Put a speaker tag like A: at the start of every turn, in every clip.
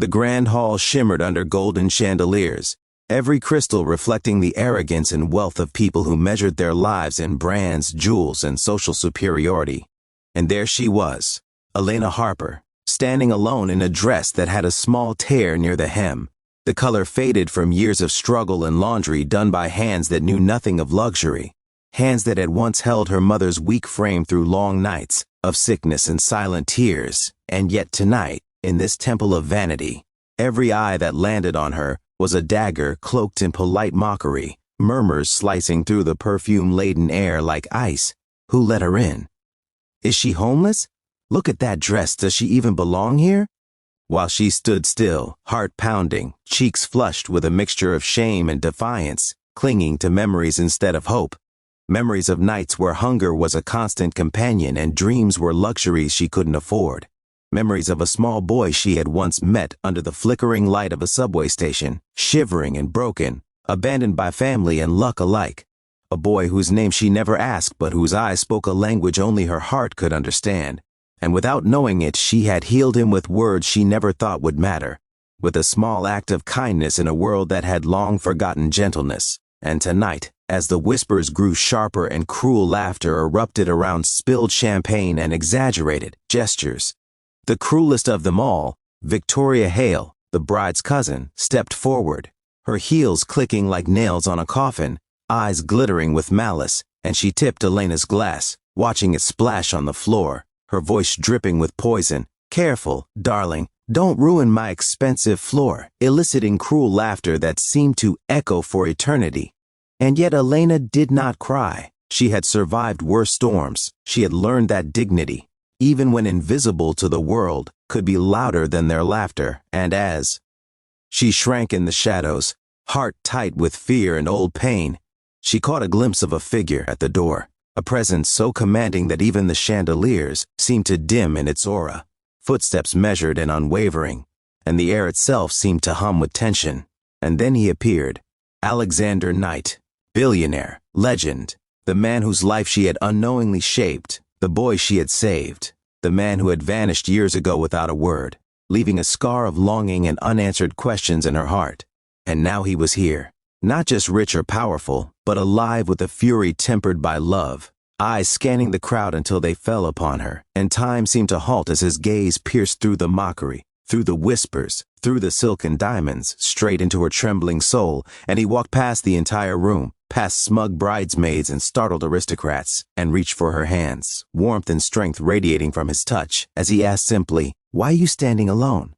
A: The grand hall shimmered under golden chandeliers, every crystal reflecting the arrogance and wealth of people who measured their lives in brands, jewels, and social superiority. And there she was, Elena Harper, standing alone in a dress that had a small tear near the hem, the color faded from years of struggle and laundry done by hands that knew nothing of luxury, hands that had once held her mother's weak frame through long nights of sickness and silent tears. And yet tonight, in this temple of vanity, every eye that landed on her was a dagger cloaked in polite mockery, murmurs slicing through the perfume-laden air like ice. Who let her in? Is she homeless? Look at that dress. Does she even belong here? While she stood still, heart pounding, cheeks flushed with a mixture of shame and defiance, clinging to memories instead of hope. Memories of nights where hunger was a constant companion and dreams were luxuries she couldn't afford. Memories of a small boy she had once met under the flickering light of a subway station, shivering and broken, abandoned by family and luck alike. A boy whose name she never asked but whose eyes spoke a language only her heart could understand. And without knowing it, she had healed him with words she never thought would matter, with a small act of kindness in a world that had long forgotten gentleness. And tonight, as the whispers grew sharper and cruel laughter erupted around spilled champagne and exaggerated gestures, the cruelest of them all, Victoria Hale, the bride's cousin, stepped forward, her heels clicking like nails on a coffin, eyes glittering with malice, and she tipped Elena's glass, watching it splash on the floor, her voice dripping with poison. "Careful, darling, don't ruin my expensive floor," eliciting cruel laughter that seemed to echo for eternity. And yet Elena did not cry. She had survived worse storms. She had learned that dignity, even when invisible to the world, could be louder than their laughter. And as she shrank in the shadows, heart tight with fear and old pain, she caught a glimpse of a figure at the door, a presence so commanding that even the chandeliers seemed to dim in its aura, footsteps measured and unwavering, and the air itself seemed to hum with tension. And then he appeared, Alexander Knight, billionaire, legend, the man whose life she had unknowingly shaped, the boy she had saved, the man who had vanished years ago without a word, leaving a scar of longing and unanswered questions in her heart. And now he was here, not just rich or powerful, but alive with a fury tempered by love, eyes scanning the crowd until they fell upon her, and time seemed to halt as his gaze pierced through the mockery, through the whispers, through the silken diamonds, straight into her trembling soul, and he walked past the entire room, past smug bridesmaids and startled aristocrats, and reached for her hands, warmth and strength radiating from his touch, as he asked simply, "Why are you standing alone?"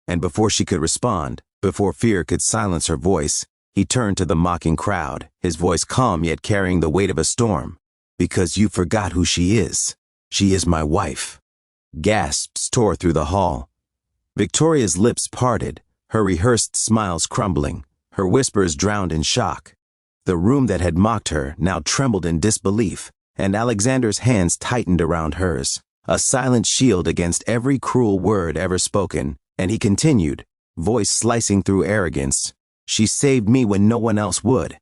A: And before she could respond, before fear could silence her voice, he turned to the mocking crowd, his voice calm yet carrying the weight of a storm. "Because you forgot who she is. She is my wife." Gasps tore through the hall. Victoria's lips parted, her rehearsed smiles crumbling, her whispers drowned in shock. The room that had mocked her now trembled in disbelief, and Alexander's hands tightened around hers, a silent shield against every cruel word ever spoken, and he continued, voice slicing through arrogance, "She saved me when no one else would.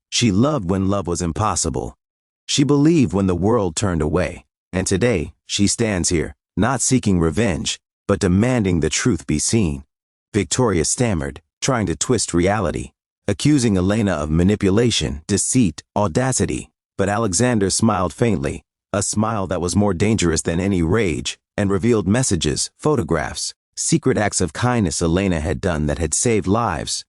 A: She loved when love was impossible. She believed when the world turned away. And today, she stands here, not seeking revenge, but demanding the truth be seen." Victoria stammered, trying to twist reality, accusing Elena of manipulation, deceit, audacity. But Alexander smiled faintly, a smile that was more dangerous than any rage, and revealed messages, photographs, secret acts of kindness Elena had done that had saved lives.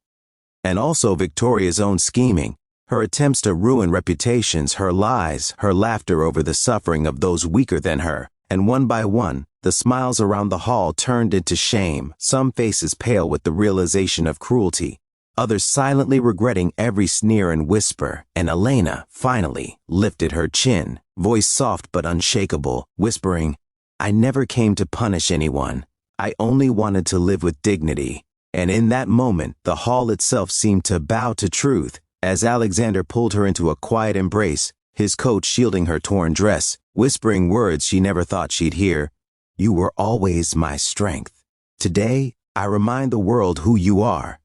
A: And also Victoria's own scheming, her attempts to ruin reputations, her lies, her laughter over the suffering of those weaker than her. And one by one, the smiles around the hall turned into shame, some faces pale with the realization of cruelty, others silently regretting every sneer and whisper. And Elena, finally, lifted her chin, voice soft but unshakable, whispering, "I never came to punish anyone. I only wanted to live with dignity." And in that moment, the hall itself seemed to bow to truth, as Alexander pulled her into a quiet embrace, his coat shielding her torn dress, whispering words she never thought she'd hear. "You were always my strength. Today, I remind the world who you are."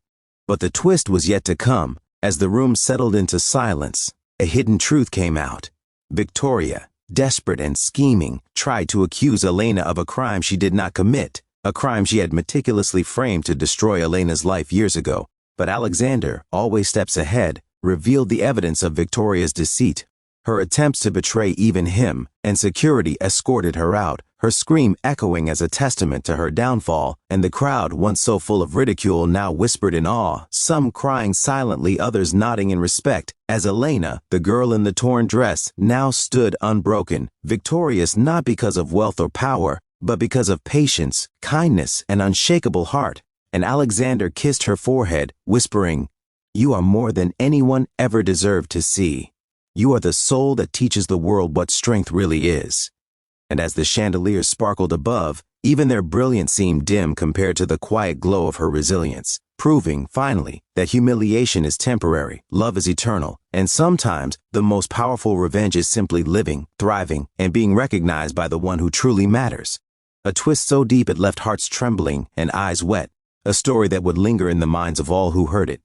A: But the twist was yet to come. As the room settled into silence, a hidden truth came out. Victoria, desperate and scheming, tried to accuse Elena of a crime she did not commit, a crime she had meticulously framed to destroy Elena's life years ago. But Alexander, always steps ahead, revealed the evidence of Victoria's deceit. Her attempts to betray even him, and security escorted her out, her scream echoing as a testament to her downfall, and the crowd, once so full of ridicule, now whispered in awe, some crying silently, others nodding in respect, as Elena, the girl in the torn dress, now stood unbroken, victorious not because of wealth or power, but because of patience, kindness, and unshakable heart. And Alexander kissed her forehead, whispering, "You are more than anyone ever deserved to see. You are the soul that teaches the world what strength really is." And as the chandeliers sparkled above, even their brilliance seemed dim compared to the quiet glow of her resilience, proving, finally, that humiliation is temporary, love is eternal, and sometimes the most powerful revenge is simply living, thriving, and being recognized by the one who truly matters. A twist so deep it left hearts trembling and eyes wet, a story that would linger in the minds of all who heard it.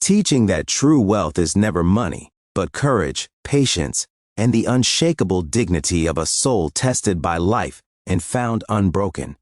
A: Teaching that true wealth is never money, but courage, patience, and the unshakable dignity of a soul tested by life and found unbroken.